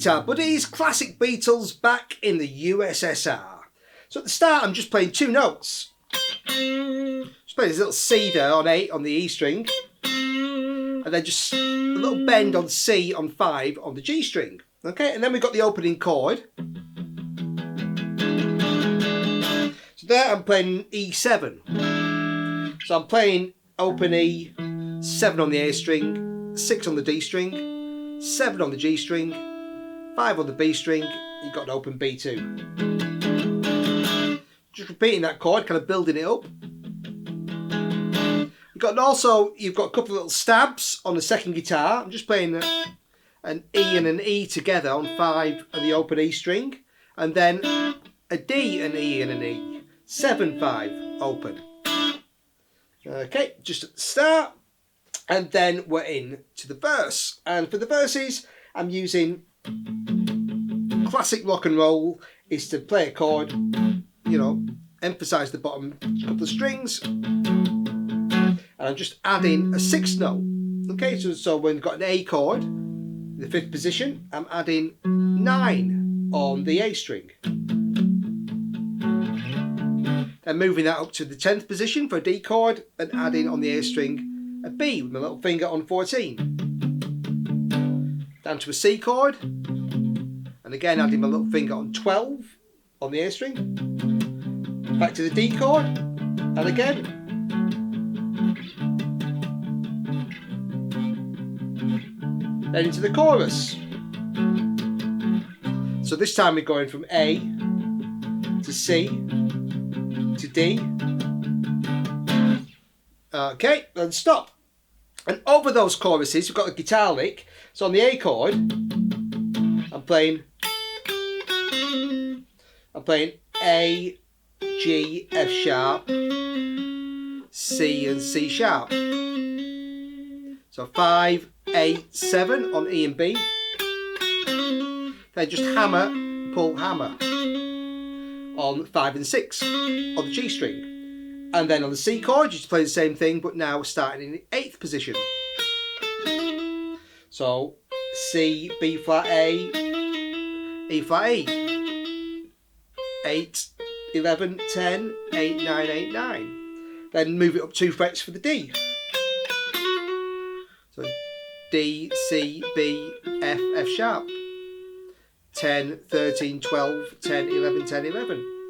guitar buddies, classic Beatles back in the USSR. So at the start I'm just playing two notes. Just playing this little C there on 8 on the E string, and then just a little bend on C on 5 on the G string. Okay, and then we've got the opening chord. So there I'm playing E7. So I'm playing open E, 7 on the A string, 6 on the D string, 7 on the G string, 5 on the B string, you've got an open B2. Just repeating that chord, kind of building it up. You've got a couple of little stabs on the second guitar. I'm just playing an E and an E together on 5 and the open E string, and then a D, an E and an E. 7, 5, open. Okay, just at the start, and then we're in to the verse. And for the verses, I'm using classic rock and roll, is to play a chord, you know, emphasize the bottom couple of strings, and I'm just adding a 6th note. Okay, so when we've got an A chord, the 5th position, I'm adding 9 on the A string. Then moving that up to the 10th position for a D chord and adding on the A string a B with my little finger on 14. Down to a C chord, and again adding my little finger on 12 on the A string. Back to the D chord, and again. Then into the chorus. So this time we're going from A to C to D. Okay, then stop. And over those choruses we've got a guitar lick. So on the A chord, I'm playing A, G, F sharp, C and C sharp. So 5, 8, 7 on E and B. Then just hammer, pull, hammer on 5 and 6 on the G string. And then on the C chord, you just play the same thing, but now we're starting in the 8th position. So So C, B flat A, E flat E. 8, 11, 10, 8, 9, 8, 9. Then move it up 2 frets for the D. So D, C, B, F, F sharp. 10, 13, 12, 10, 11, 10, 11.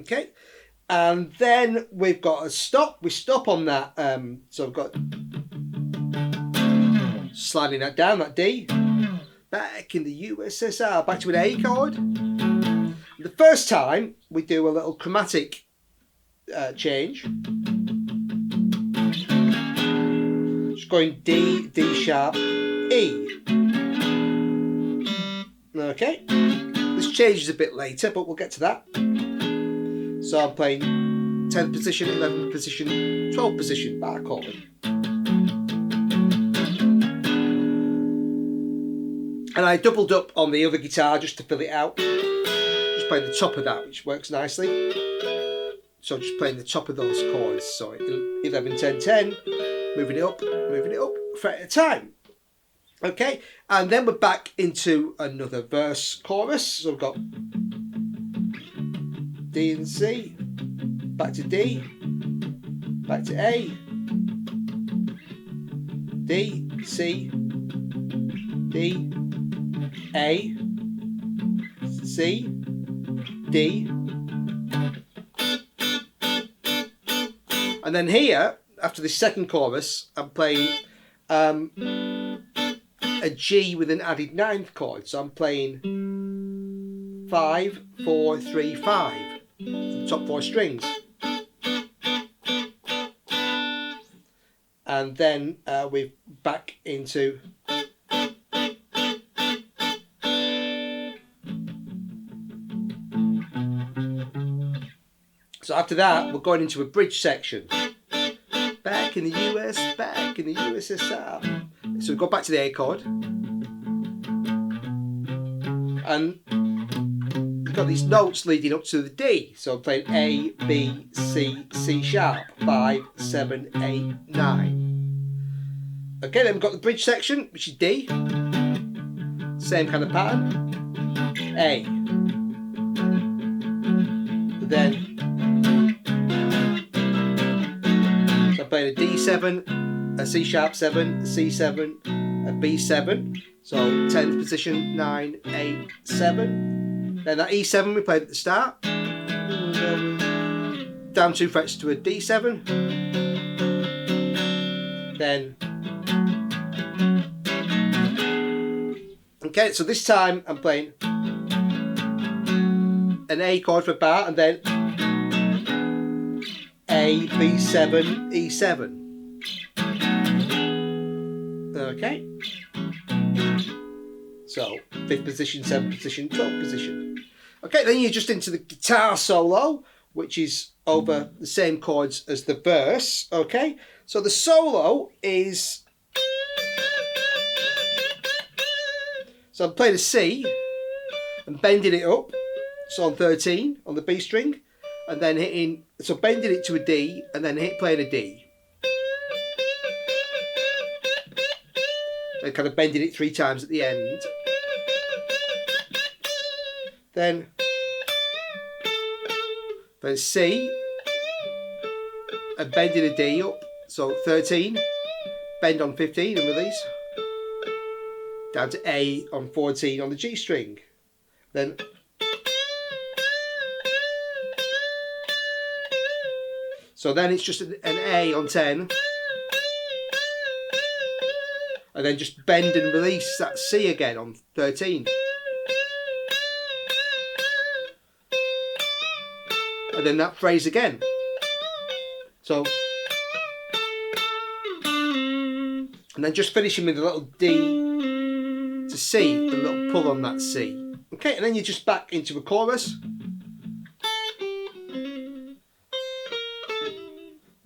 Okay. And then we've got a stop. We stop on that. So I've got sliding that down, that D. Back in the USSR. Back to an A chord. The first time we do a little chromatic change. Just going D, D sharp, E. Okay. This changes a bit later, but we'll get to that. So I'm playing 10th position, 11th position, 12th position bar chord. And I doubled up on the other guitar just to fill it out. Just playing the top of that, which works nicely. So just playing the top of those chords. So 11, 10, 10, moving it up, fret at a time. Okay, and then we're back into another verse chorus. So we've got D and C, back to D, back to A, D, C, D, A, C, D. And then here, after the second chorus, I'm playing a G with an added 9th chord. So I'm playing 5, 4, 3, 5. The top 4 strings. And then we're back into so after that we're going into a bridge section. Back in the US, back in the USSR. So we go back to the A chord. And we've got these notes leading up to the D. So I'm playing A, B, C, C sharp, 5, 7, 8, 9. Okay, then we've got the bridge section, which is D. Same kind of pattern. A. Then so I'm playing a D7, a C sharp 7, a C7, a B7. So 10th position, 9, 8, 7. Then that E7 we played at the start. Down 2 frets to a D7. Then okay, so this time I'm playing an A chord for a bar and then A, B7, E7. Okay. So 5th position, 7th position, 12th position. Okay, then you're just into the guitar solo, which is over the same chords as the verse. Okay, so the solo is. So I'm playing a C and bending it up. So on 13 on the B string, and then hitting. So bending it to a D and then playing a D. And kind of bending it 3 times at the end. Then C and bending a D up. So 13, bend on 15 and release. Down to A on 14 on the G string. Then so then it's just an A on 10. And then just bend and release that C again on 13. And then that phrase again. So, and then just finishing with a little D to C, a little pull on that C. Okay, and then you're just back into a chorus.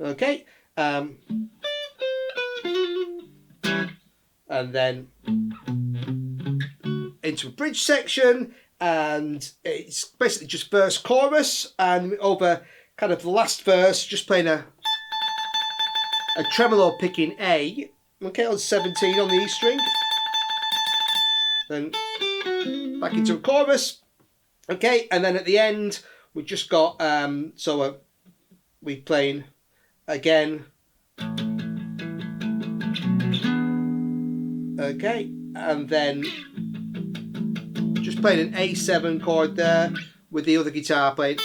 Okay, and then into a bridge section, and it's basically just verse chorus, and over kind of the last verse just playing a tremolo picking A, okay, on 17 on the E string, then back into a chorus. Okay, and then at the end we've just got we're playing again. Okay, and then just playing an A7 chord there with the other guitar playing.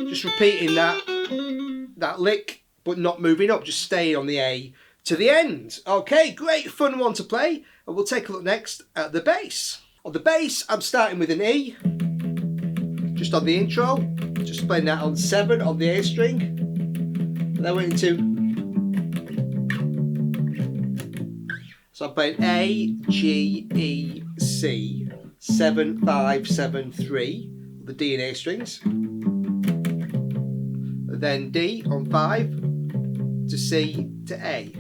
Just repeating that lick, but not moving up, just staying on the A to the end. Okay, great fun one to play. And we'll take a look next at the bass. On the bass, I'm starting with an E, just on the intro, just playing that on 7 on the A string. And then we're into, so I'm playing A, G, E, C, 7, 5, 7, 3, the D and A strings. Then D on 5 to C to A.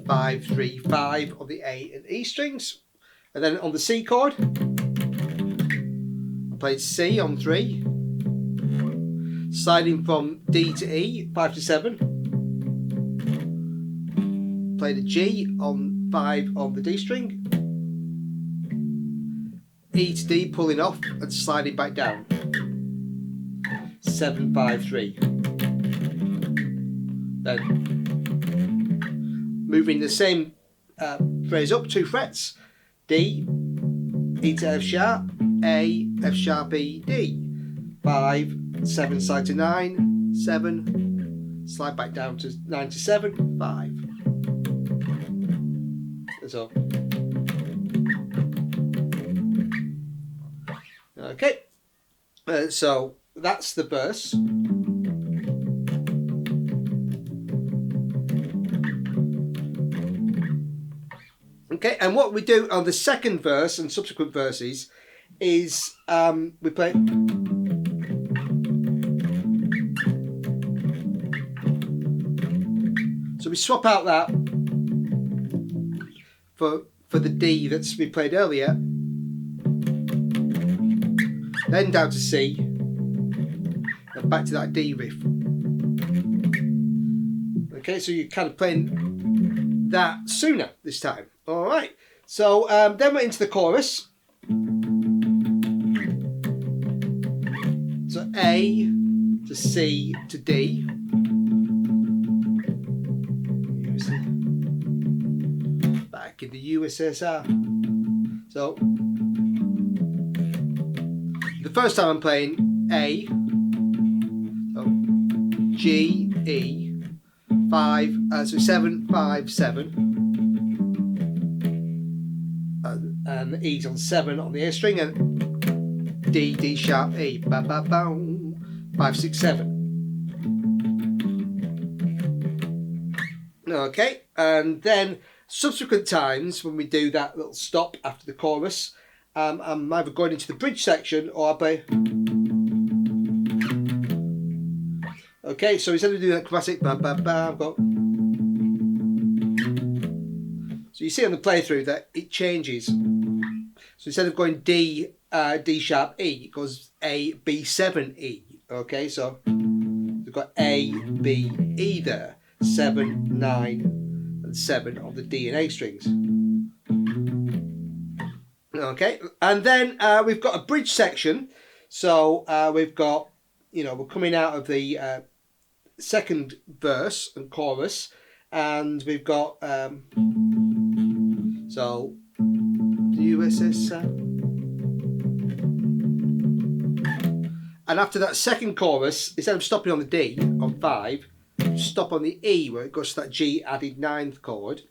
5, 3, 5 on the A and E strings. And then on the C chord, I played C on 3, sliding from D to E, 5 to 7. Played a G on 5 on the D string. E to D, pulling off and sliding back down. 7, 5, 3. Then moving the same phrase up 2 frets. D, E to F sharp, A, F sharp, E, D. 5, 7, slide to 9, 7, slide back down to 9 to 7, 5. That's all. Okay, so that's the verse. Okay, and what we do on the second verse and subsequent verses is we play. So we swap out that for the D that's we played earlier, then down to C, and back to that D riff. Okay, so you're kind of playing that sooner this time. All right, so then we're into the chorus. So A to C to D. Back in the USSR. So the first time I'm playing A, so G, E, 5, so 7, 5, 7. And the E's on 7 on the A string, and D, D sharp, E, ba ba boom, 5, 6, 7. Okay, and then subsequent times when we do that little stop after the chorus, I'm either going into the bridge section or I'll play. Okay, so instead of doing that classic ba ba ba, I've got. So you see on the playthrough that it changes. So instead of going D, D sharp, E, it goes A, B, 7, E. Okay, so we've got A, B, E there. 7, 9, and 7 on the D and A strings. Okay, and then we've got a bridge section. So we've got, we're coming out of the second verse and chorus, and we've got so the USSR. And after that second chorus, instead of stopping on the D on 5, stop on the E where it goes to that G added 9th chord.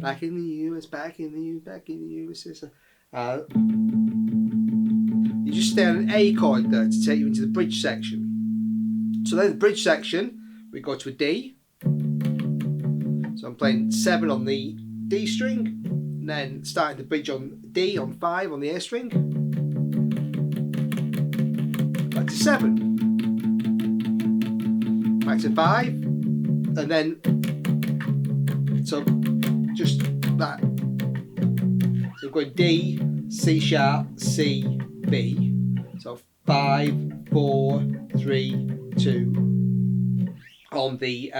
Back in the US, back in the US, back in the USSR. You just stay on an A chord there to take you into the bridge section. So then the bridge section, we go to a D. So I'm playing 7 on the D string, and then starting the bridge on D on 5 on the A string. Back to 7. Back to 5. And then, so just that. So I'm going D, C sharp, C, B. So 5, 4, 3, 2, on the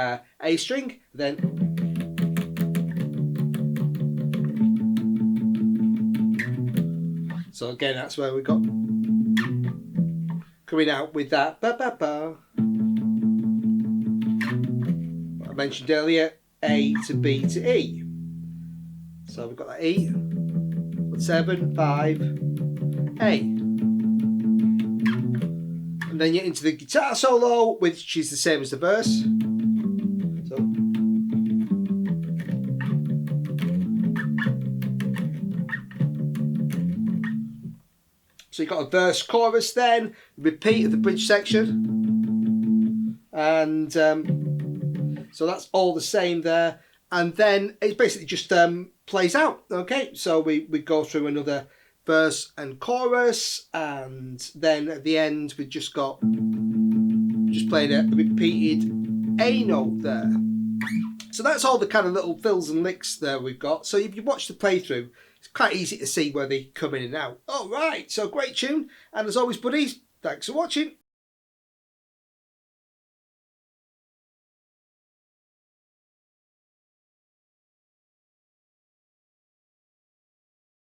A string, then so again that's where we got coming out with that ba ba ba. What I mentioned earlier, A to B to E. So we've got that E, 7, 5, A. And then you're into the guitar solo, which is the same as the verse. So you've got a verse, chorus, then repeat of the bridge section, and so that's all the same there. And then it basically just plays out. Okay, so we go through another verse and chorus, and then at the end we just playing a repeated A note there. So that's all the kind of little fills and licks there we've got. So if you watch the playthrough, it's quite easy to see where they come in and out. All right, so great tune, and as always, buddies, thanks for watching.